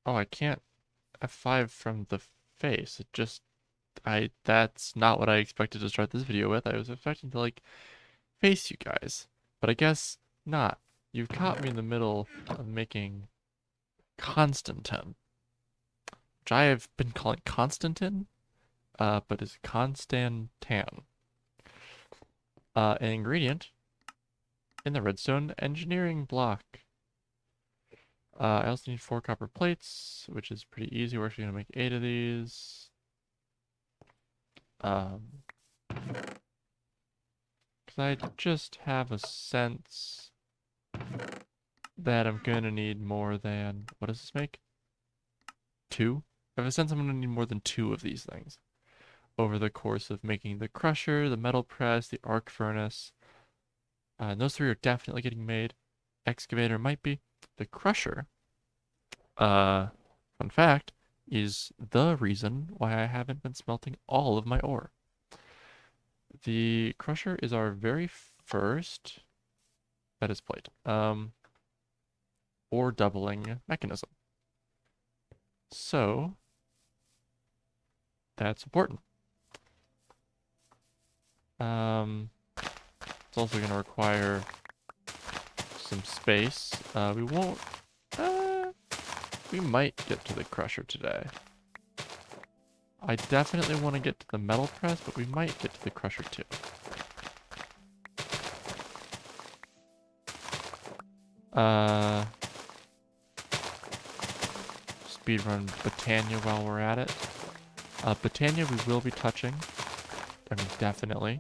Oh, I can't F5 from the face. It just, that's not what I expected to start this video with. I was expecting to, like, face you guys. But I guess not. You've caught me in the middle of making Constantine, which I have been calling Constantine, but is Constantan. An ingredient in the redstone engineering block. I also need 4 copper plates, which is pretty easy. We're actually going to make 8 of these. Because I just have a sense that I'm going to need more than, what does this make? 2? I have a sense I'm going to need more than 2 of these things over the course of making the crusher, the metal press, the arc furnace. And those 3 are definitely getting made. Excavator might be. The crusher, fun fact, is the reason why I haven't been smelting all of my ore. The crusher is our very first, that is plate, ore doubling mechanism. So, that's important. It's also going to require some space. We won't, we might get to the crusher today. I definitely want to get to the metal press, but we might get to the crusher too. Speedrun Britannia while we're at it. Britannia we will be touching. I mean, definitely.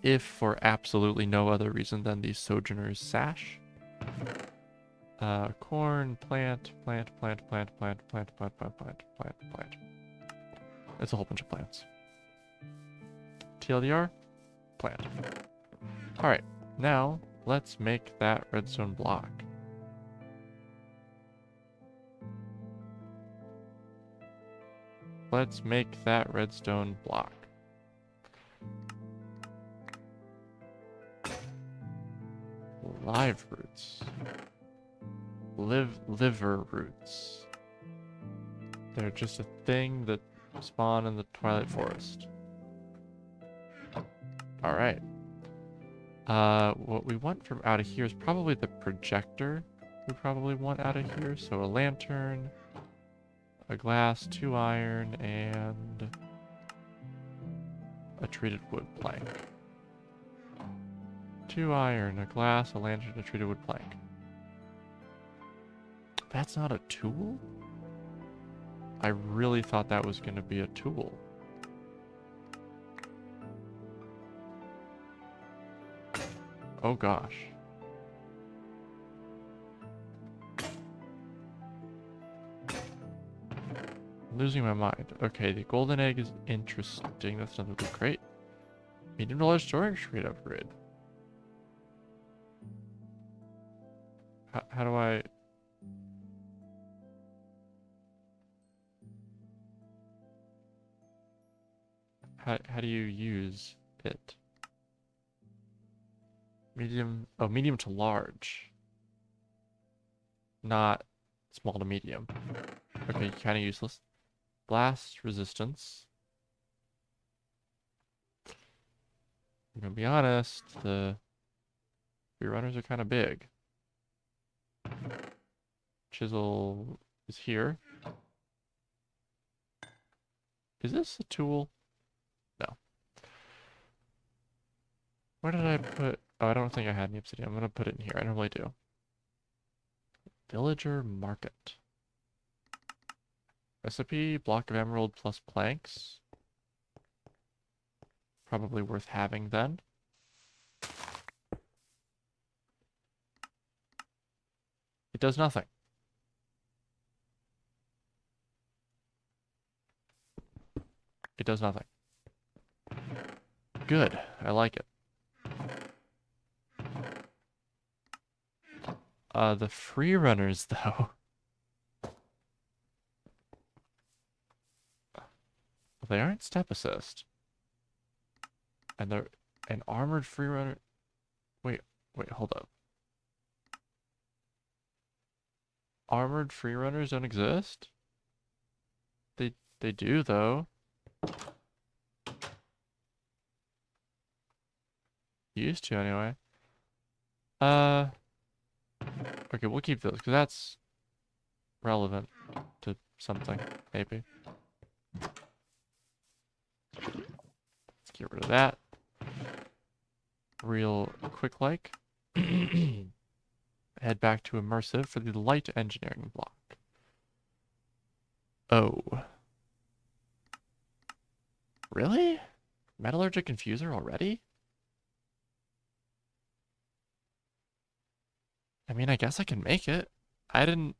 If for absolutely no other reason than the Sojourner's Sash. Corn, plant. It's a whole bunch of plants. TLDR, plant. Alright, now let's make that redstone block. Let's make that redstone block. Live roots. Liver roots. They're just a thing that spawn in the Twilight Forest. Alright. What we want from out of here is probably the projector we probably want out of here. So a lantern, a glass, 2 iron, and a treated wood plank. 2 iron, a glass, a lantern, a treated wood plank. That's not a tool? I really thought that was going to be a tool. Oh gosh. I'm losing my mind. Okay, the golden egg is interesting. That's not really great. Medium to large storage rate upgrade. How do I... How do you use it? Medium... Oh, medium to large. Not small to medium. Okay, kind of useless. Blast resistance. I'm gonna be honest, the free runners are kind of big. Chisel is here. Is this a tool? No. Where did I put... Oh, I don't think I had any obsidian. I'm gonna put it in here. I normally do. Villager market. Recipe, block of emerald plus planks. Probably worth having then. It does nothing. It does nothing. Good. I like it. The free runners, though. They aren't step assist. And they're an armored free runner. Wait, hold up. armored free runners don't exist? They do though. Used to anyway. Okay, we'll keep those because that's relevant to something, maybe. Let's get rid of that. Real quick like. Head back to immersive for the light engineering block. Oh. Really? Metallurgic infuser already? I mean, I guess I can make it. I didn't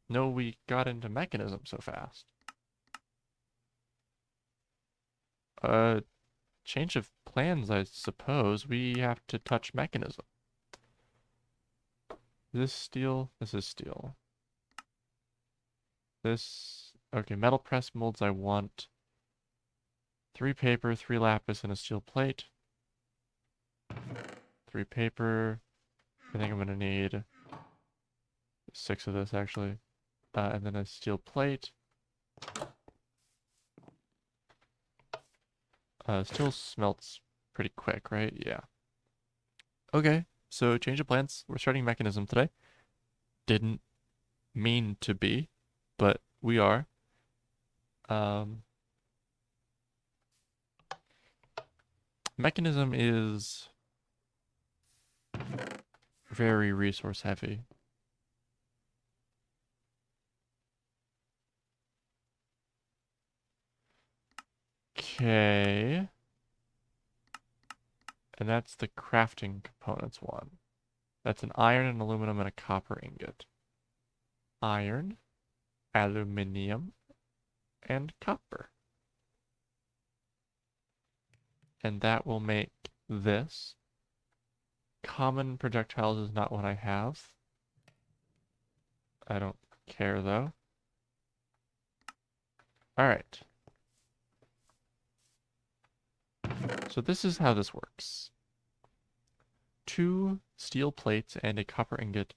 know we got into mechanism so fast. Change of plans, I suppose. We have to touch mechanism. This steel? This is steel. This... Okay, metal press molds I want. 3 paper, 3 lapis, and a steel plate. 3 paper. I think I'm gonna need 6 of this, actually. And then a steel plate. Steel smelts pretty quick, right? Yeah. Okay, so change of plans. We're starting mechanism today. Didn't mean to be, but we are. Mechanism is very resource heavy. Okay. And that's the crafting components one. That's an iron, an aluminum, and a copper ingot. Iron, aluminium, and copper. And that will make this. Common projectiles is not what I have. I don't care though. Alright. So this is how this works. 2 steel plates and a copper ingot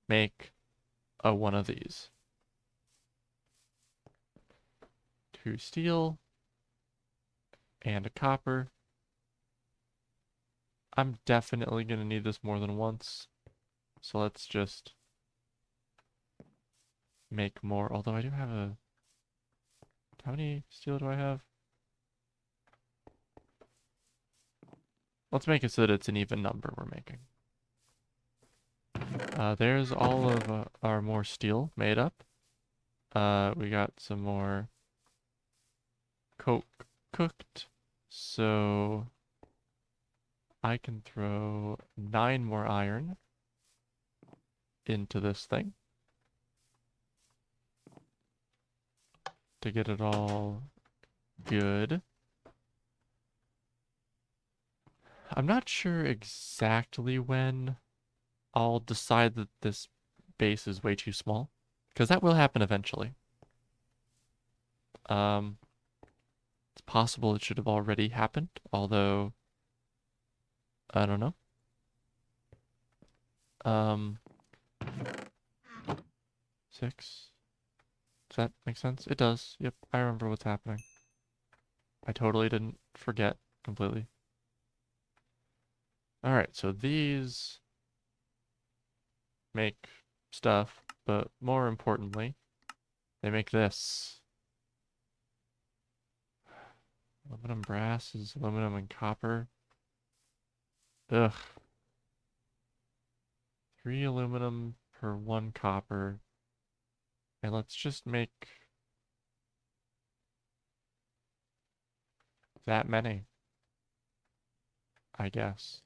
make one of these. 2 steel and a copper. I'm definitely going to need this more than once. So let's just make more. Although I do have a... How many steel do I have? Let's make it so that it's an even number we're making. There's all of our more steel made up. We got some more coke cooked. So I can throw 9 more iron into this thing to get it all good. I'm not sure exactly when I'll decide that this base is way too small, because that will happen eventually. It's possible it should have already happened, although I don't know. 6. Does that make sense? It does. Yep, I remember what's happening. I totally didn't forget completely. Alright, so these make stuff, but more importantly, they make this. Aluminum brass is aluminum and copper. Ugh. 3 aluminum per 1 copper. And let's just make that many, I guess.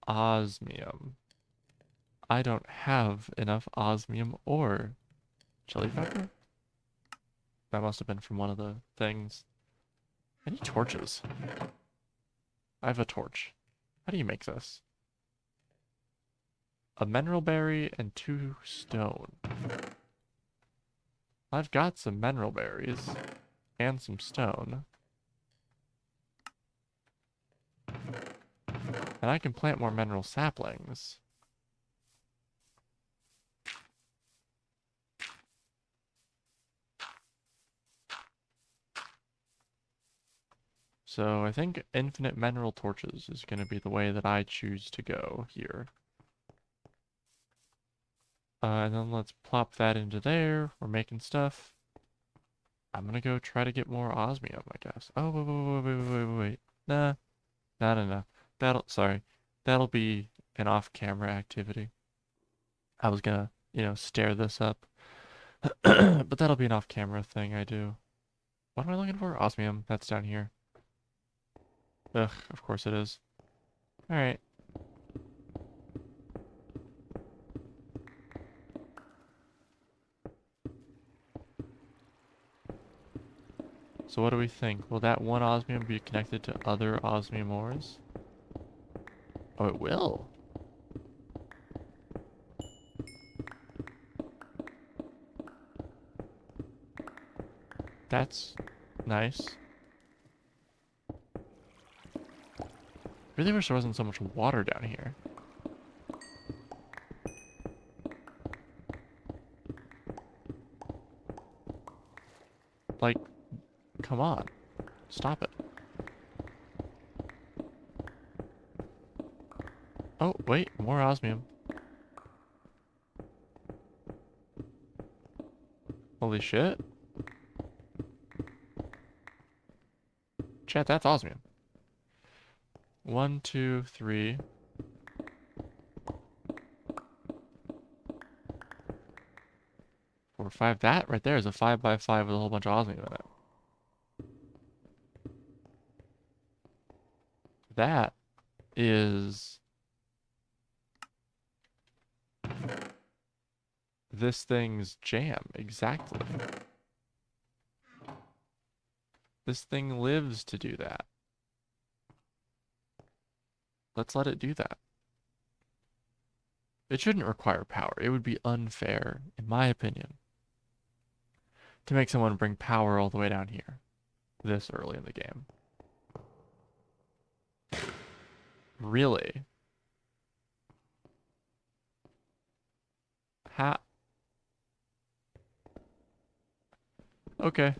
Osmium. I don't have enough osmium or chili pepper. That must have been from one of the things. I need torches. I have a torch. How do you make this? A mineral berry and 2 stone. I've got some mineral berries and some stone. And I can plant more mineral saplings. So I think infinite mineral torches is going to be the way that I choose to go here. And then let's plop that into there. We're making stuff. I'm going to go try to get more osmium, I guess. Oh, wait. Nah. No. That'll be an off-camera activity. I was gonna, stare this up. But that'll be an off-camera thing I do. What am I looking for? Osmium. That's down here. Ugh, of course it is. Alright. So what do we think? Will that one osmium be connected to other osmium ores? Oh, it will. That's nice. Really wish there wasn't so much water down here. Like, come on. Stop it. Oh, wait, more osmium. Holy shit. Chat, that's osmium. 1, 2, 3. 4, 5. That right there is a 5x5 with a whole bunch of osmium in it. That is this thing's jam, exactly. This thing lives to do that. Let's let it do that. It shouldn't require power. It would be unfair, in my opinion, to make someone bring power all the way down here this early in the game. Really? Ha. Okay.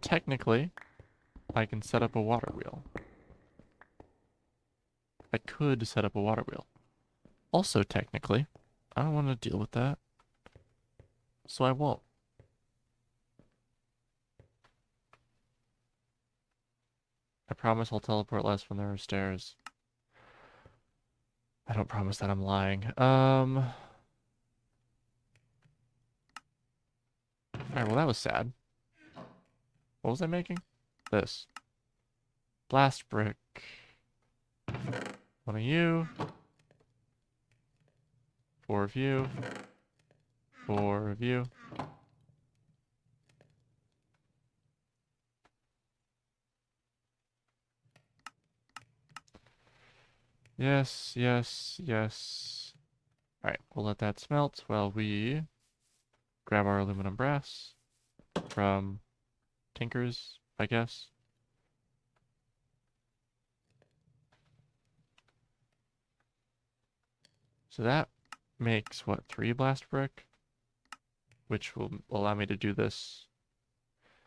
Technically, I can set up a water wheel. I could set up a water wheel. Also, technically, I don't want to deal with that, so I won't. I promise I'll teleport less when there are stairs. I don't promise that, I'm lying. Alright, well that was sad. What was I making? This. Blast brick. One of you. 4 of you. 4 of you. Yes. Alright, we'll let that smelt while we grab our aluminum brass from Tinker's, I guess. So that makes, what, 3 blast brick? Which will allow me to do this.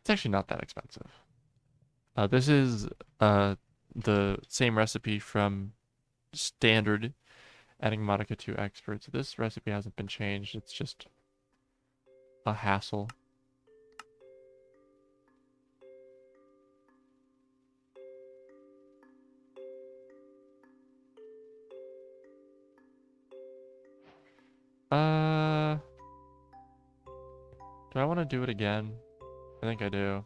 It's actually not that expensive. This is the same recipe from standard Enigmatica 2 Expert. So this recipe hasn't been changed. It's just a hassle. Do I want to do it again? I think I do.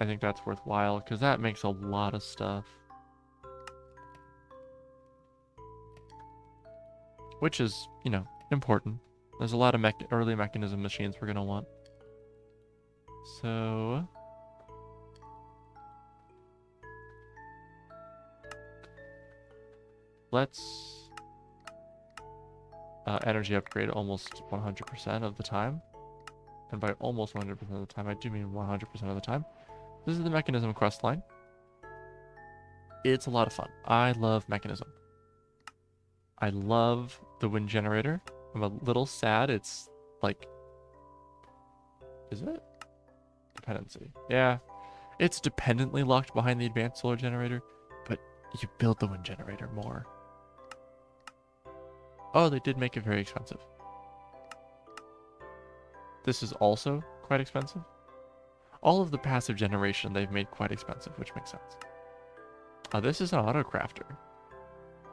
I think that's worthwhile, because that makes a lot of stuff. Which is, important. There's a lot of early mechanism machines we're going to want. So let's energy upgrade almost 100% of the time. And by almost 100% of the time, I do mean 100% of the time. This is the Mechanism quest line. It's a lot of fun. I love Mechanism. I love the wind generator. I'm a little sad. It's like, is it? Dependency. Yeah. It's dependently locked behind the advanced solar generator, but you build the wind generator more. Oh, they did make it very expensive. This is also quite expensive. All of the passive generation they've made quite expensive, which makes sense. This is an auto crafter,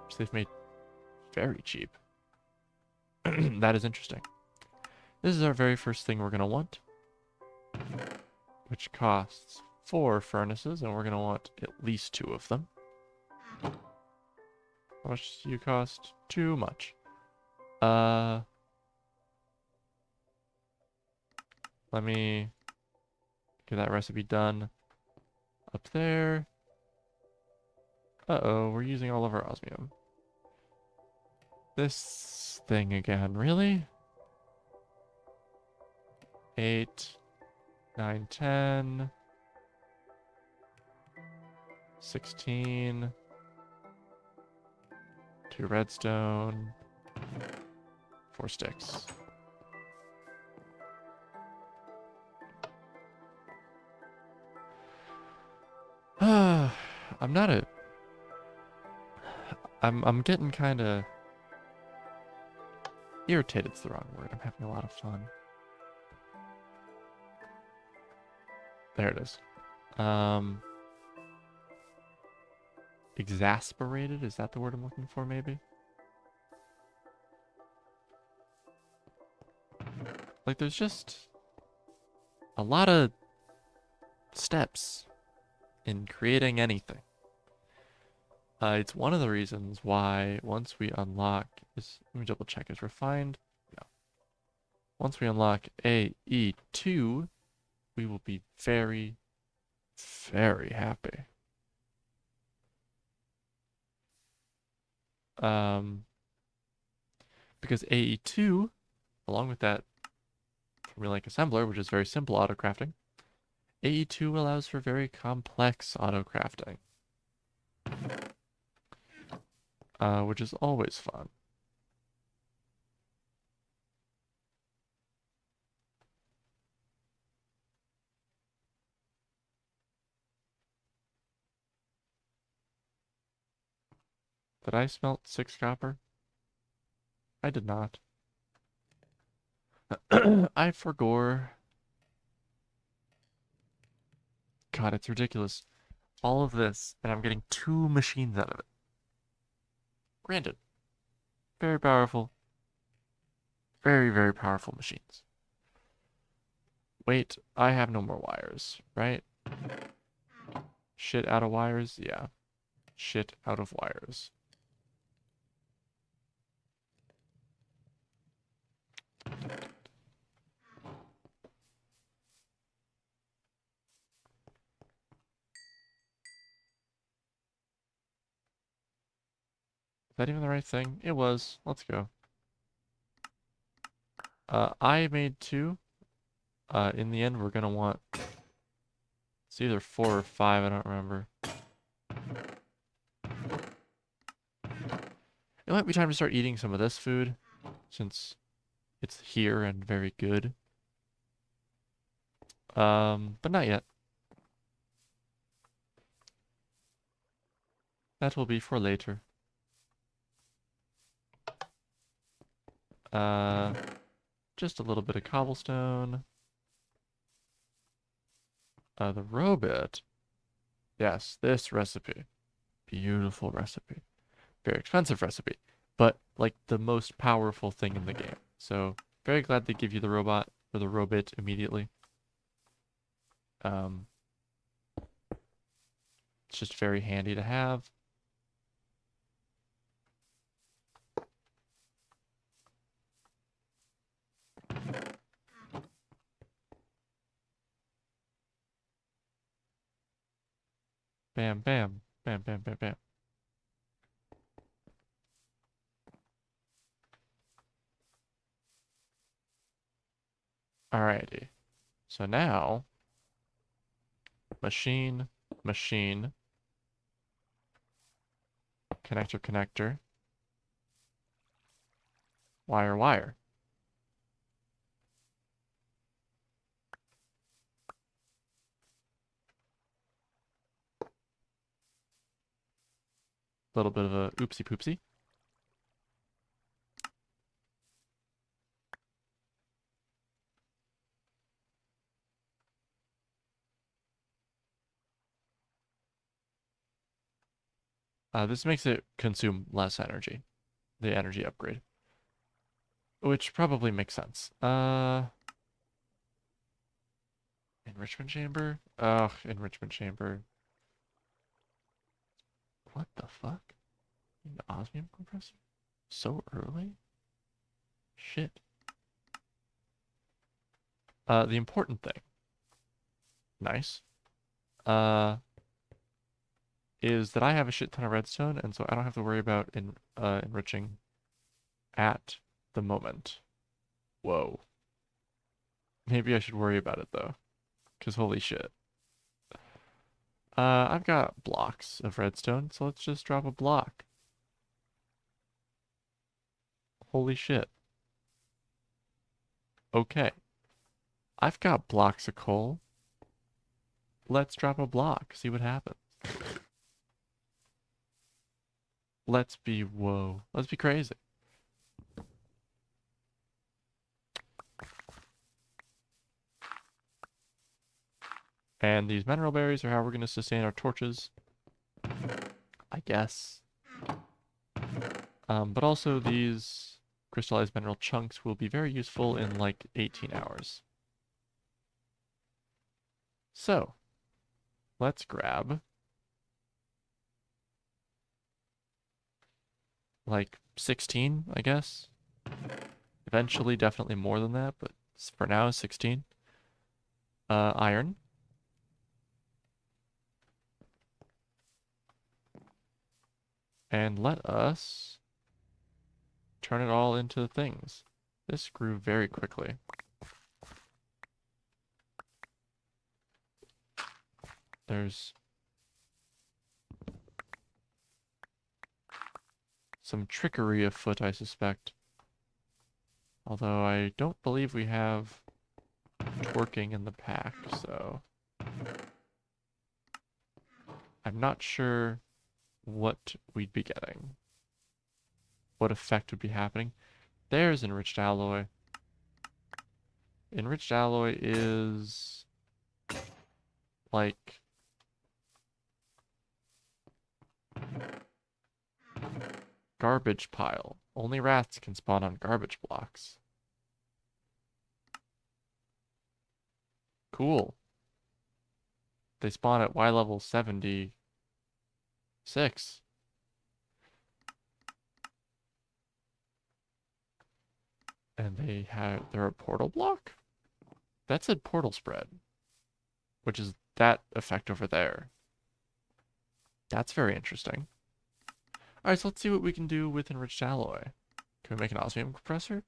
which they've made very cheap. That is interesting. This is our very first thing we're going to want, which costs 4 furnaces, and we're going to want at least 2 of them. How much do you cost? Too much. Let me get that recipe done up there. Uh-oh, we're using all of our osmium. This thing again, really? 8, 9, 10, 16, 2 redstone, 4 sticks. I'm not a... I'm getting kind of... Irritated's the wrong word. I'm having a lot of fun. There it is. Exasperated? Is that the word I'm looking for, maybe? Like, there's just a lot of steps in creating anything. It's one of the reasons why once we unlock this, let me double check, is refined? No. Once we unlock E2, we will be very, very happy. Because AE2, along with that formulaic assembler, which is very simple auto crafting, AE2 allows for very complex auto crafting, which is always fun. Did I smelt 6 copper? I did not. I forgore. God, it's ridiculous. All of this, and I'm getting 2 machines out of it. Granted, very powerful. Very, very powerful machines. Wait, I have no more wires, right? Shit out of wires? Yeah. Shit out of wires. Is that even the right thing? It was. Let's go. I made 2. In the end, we're gonna want... It's either 4 or 5, I don't remember. It might be time to start eating some of this food, since it's here and very good. But not yet. That will be for later. Just a little bit of cobblestone. The robot. Yes, this recipe. Beautiful recipe. Very expensive recipe, but like the most powerful thing in the game. So very glad they give you the robot or the robot immediately. It's just very handy to have. Bam, bam. Bam, bam, bam, bam. Alrighty. So now, machine, machine, connector, connector, wire, wire. Little bit of a oopsie poopsie. This makes it consume less energy, the energy upgrade, which probably makes sense. Enrichment chamber? Ugh, enrichment chamber. What the fuck? An osmium compressor? So early? Shit. The important thing, nice, uh, is that I have a shit ton of redstone, and so I don't have to worry about enriching at the moment. Whoa. Maybe I should worry about it though, because holy shit. I've got blocks of redstone, so let's just drop a block. Holy shit. Okay. I've got blocks of coal. Let's drop a block, see what happens. Whoa. Let's be crazy. And these mineral berries are how we're going to sustain our torches, I guess. But also these crystallized mineral chunks will be very useful in like 18 hours. So, let's grab like 16, I guess. Eventually, definitely more than that, but for now, 16. Iron. And let us turn it all into things. This grew very quickly. There's some trickery afoot, I suspect. Although I don't believe we have twerking in the pack, so I'm not sure what we'd be getting. What effect would be happening. There's enriched alloy. Enriched alloy is like garbage pile. Only rats can spawn on garbage blocks. Cool. They spawn at Y level 76. And they're a portal block? That said portal spread, which is that effect over there. That's very interesting. Alright, so let's see what we can do with enriched alloy. Can we make an osmium compressor?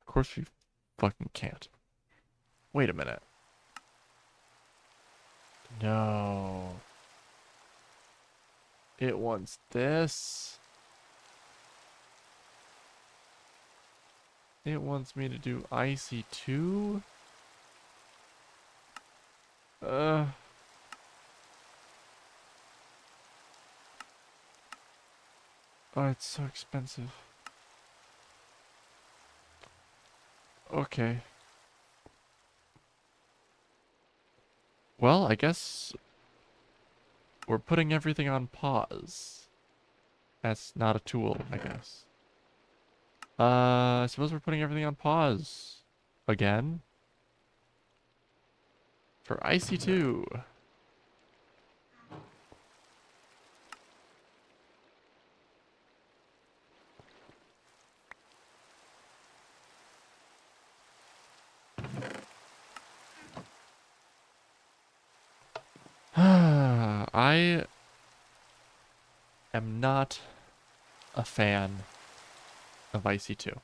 Of course we fucking can't. Wait a minute. No. It wants this. It wants me to do IC2. Uh. Oh, it's so expensive. Okay. Well, I guess we're putting everything on pause. That's not a tool, I guess. I suppose we're putting everything on pause. Again? For IC2. I am not a fan of IC2.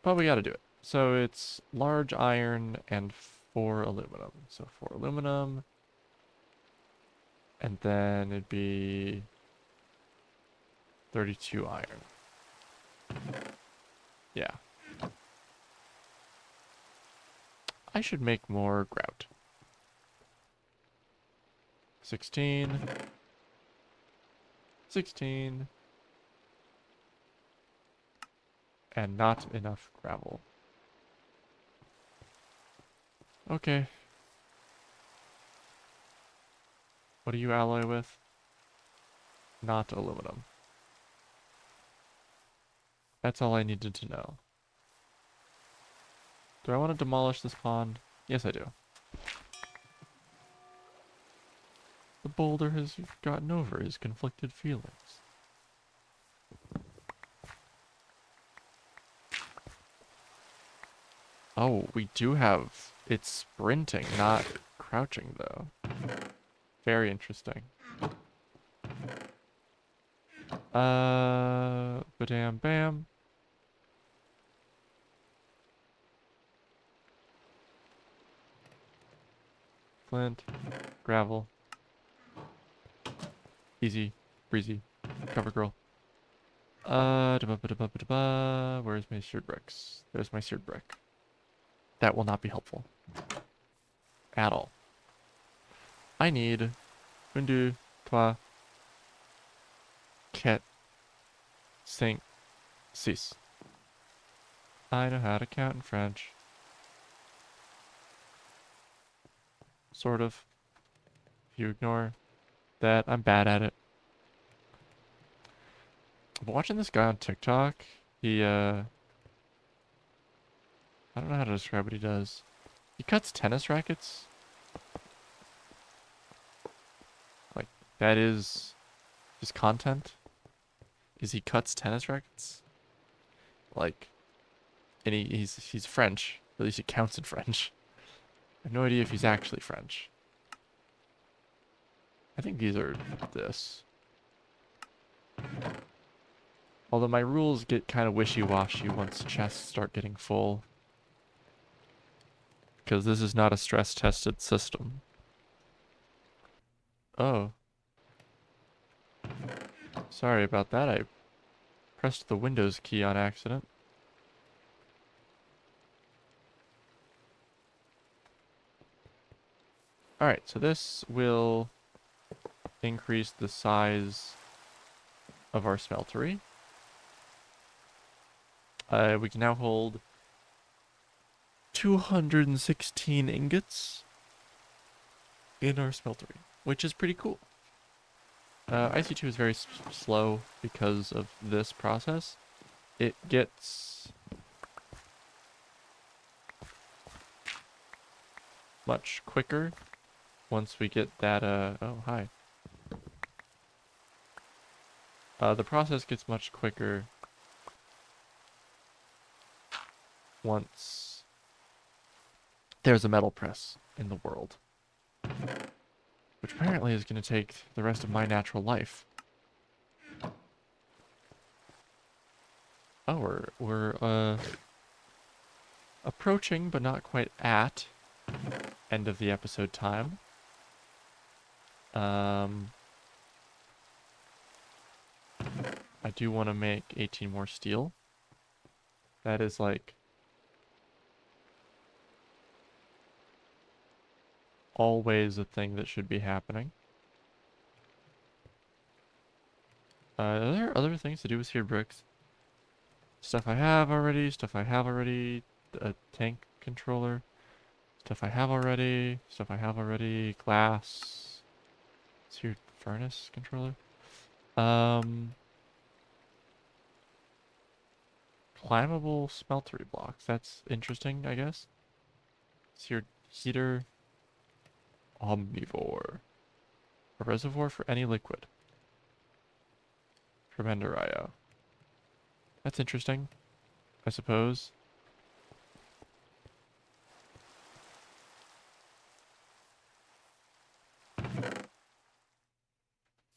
But we gotta do it. So it's large iron and 4 aluminum. So 4 aluminum. And then it'd be 32 iron. Yeah. I should make more grout. 16. 16. And not enough gravel. Okay. What do you alloy with? Not aluminum. That's all I needed to know. Do I want to demolish this pond? Yes, I do. The boulder has gotten over his conflicted feelings. Oh, we do have... It's sprinting, not crouching, though. Very interesting. Badam bam. Flint. Gravel. Easy. Breezy. Cover girl. Where's my seared bricks? There's my seared brick. That will not be helpful. At all. I need... 1, 2, 3, 4, 5, 6. I know how to count in French. Sort of. If you ignore that, I'm bad at it. I'm watching this guy on TikTok. He, I don't know how to describe what he does. He cuts tennis rackets. Like, that is his content. Is he cuts tennis rackets? Like, and he's French. At least he counts in French. I have no idea if he's actually French. I think these are this. Although my rules get kind of wishy-washy once chests start getting full. Because this is not a stress-tested system. Oh. Sorry about that. I pressed the Windows key on accident. Alright, so this will increase the size of our smeltery. We can now hold 216 ingots in our smeltery, which is pretty cool. IC2 is very slow because of this process. It gets much quicker once we get that, oh, hi. The process gets much quicker once there's a metal press in the world. Which apparently is going to take the rest of my natural life. Oh, we're approaching, but not quite at, end of the episode time. I do want to make 18 more steel. That is like always a thing that should be happening. Are there other things to do with seared bricks? Stuff I have already, stuff I have already, a tank controller, stuff I have already, stuff I have already, glass, seared furnace controller. Climbable smeltery blocks, that's interesting, I guess. Seared heater, omnivore, a reservoir for any liquid. Tremender IO. That's interesting, I suppose.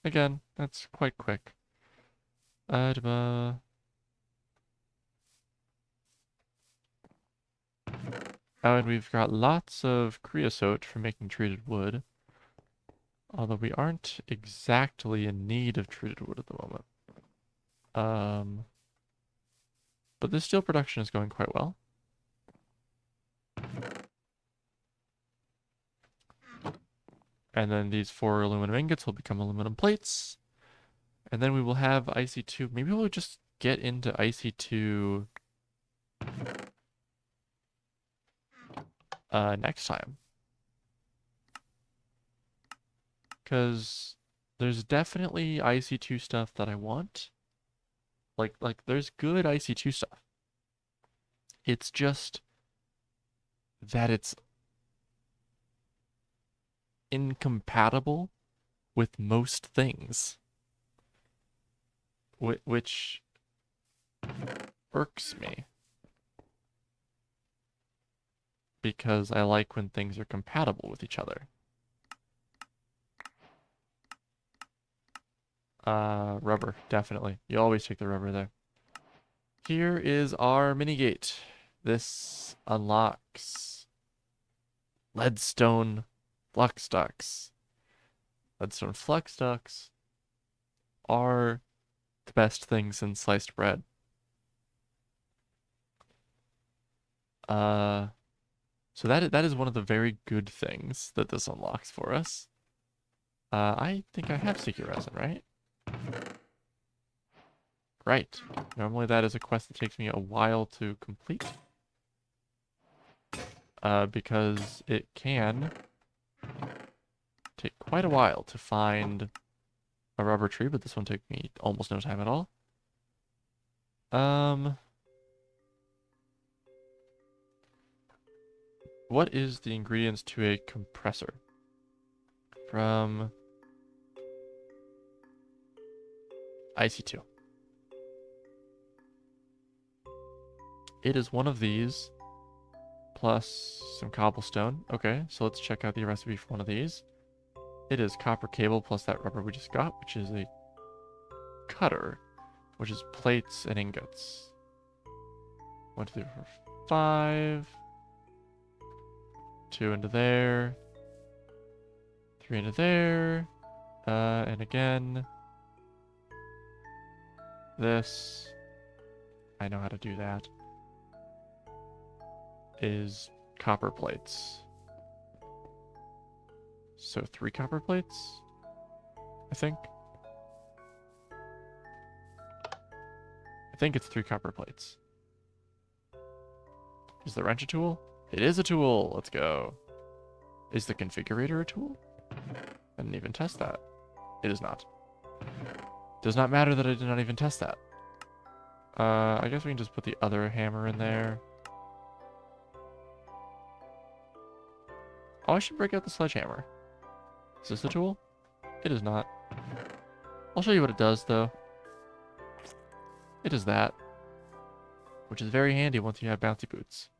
Again, that's quite quick. Oh, and we've got lots of creosote for making treated wood. Although we aren't exactly in need of treated wood at the moment. But this steel production is going quite well. And then these 4 aluminum ingots will become aluminum plates. And then we will have IC2. Maybe we'll just get into IC2 next time. Because there's definitely IC2 stuff that I want. Like there's good IC2 stuff. It's just that it's incompatible with most things. Which irks me. Because I like when things are compatible with each other. Rubber, definitely. You always take the rubber there. Here is our mini gate. This unlocks leadstone flux ducts. Leadstone flux ducts are the best things in sliced bread. So that is one of the very good things that this unlocks for us. I think I have sticky resin, right? Right. Normally that is a quest that takes me a while to complete. Because it can take quite a while to find a rubber tree, but this one took me almost no time at all. What is the ingredients to a compressor? From IC2. It is one of these plus some cobblestone. Okay, so let's check out the recipe for one of these. It is copper cable plus that rubber we just got, which is a cutter, which is plates and ingots. 1, 2, 3, 4, 5. 2 into there. 3 into there. And again. This. I know how to do that. Is copper plates. So 3 copper plates, I think. I think it's 3 copper plates. Is the wrench a tool? It is a tool. Let's go. Is the configurator a tool? I didn't even test that. It is not. Does not matter that I did not even test that. I guess we can just put the other hammer in there. Oh, I should break out the sledgehammer. Is this a tool? It is not. I'll show you what it does, though. It is that. Which is very handy once you have bouncy boots.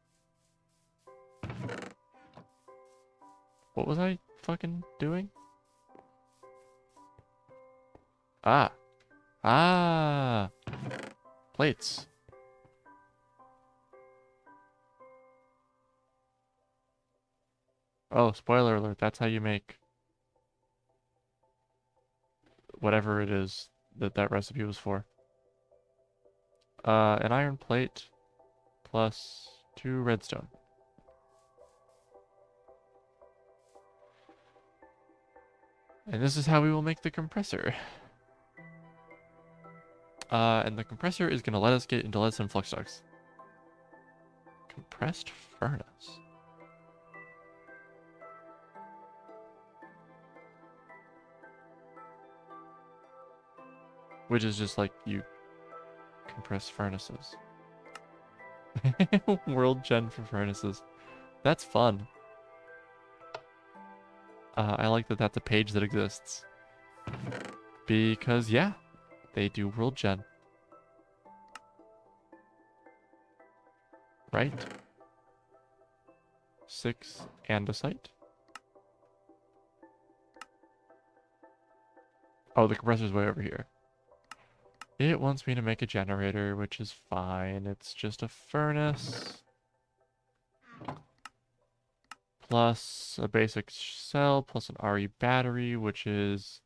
What was I fucking doing? Ah. Ah. Plates. Oh, spoiler alert. That's how you make whatever it is that that recipe was for. An iron plate plus 2 redstone. And this is how we will make the compressor. And the compressor is going to let us get into leadstone flux ducts. Compressed furnace. Which is just like you compress furnaces. World gen for furnaces. That's fun. I like that that's a page that exists. Because, yeah, they do world gen. Right? 6 andesite. Oh, the compressor's way over here. It wants me to make a generator, which is fine. It's just a furnace. Plus a basic cell, plus an RE battery, which is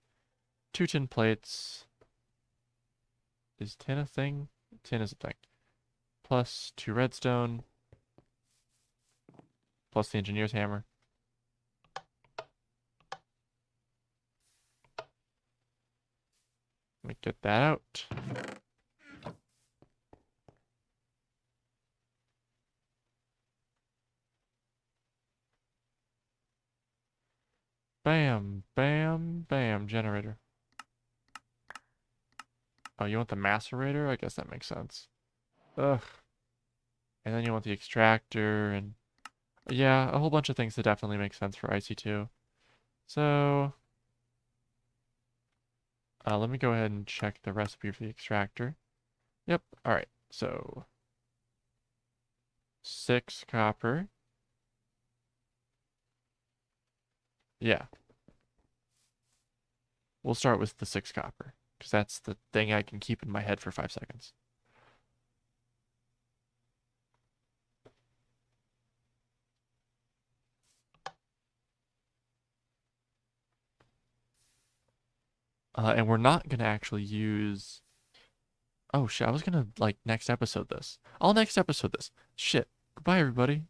2 tin plates. Is tin a thing? Tin is a thing. Plus 2 redstone. Plus the engineer's hammer. Let me get that out. Bam, bam, bam, generator. Oh, you want the macerator? I guess that makes sense. Ugh. And then you want the extractor and yeah, a whole bunch of things that definitely make sense for IC2. So, let me go ahead and check the recipe for the extractor. Yep, alright. So, 6 copper. Yeah, we'll start with the 6 copper, because that's the thing I can keep in my head for 5 seconds. And we're not going to actually use... Oh shit, I was going to, like, next episode this. I'll next episode this. Shit. Goodbye, everybody.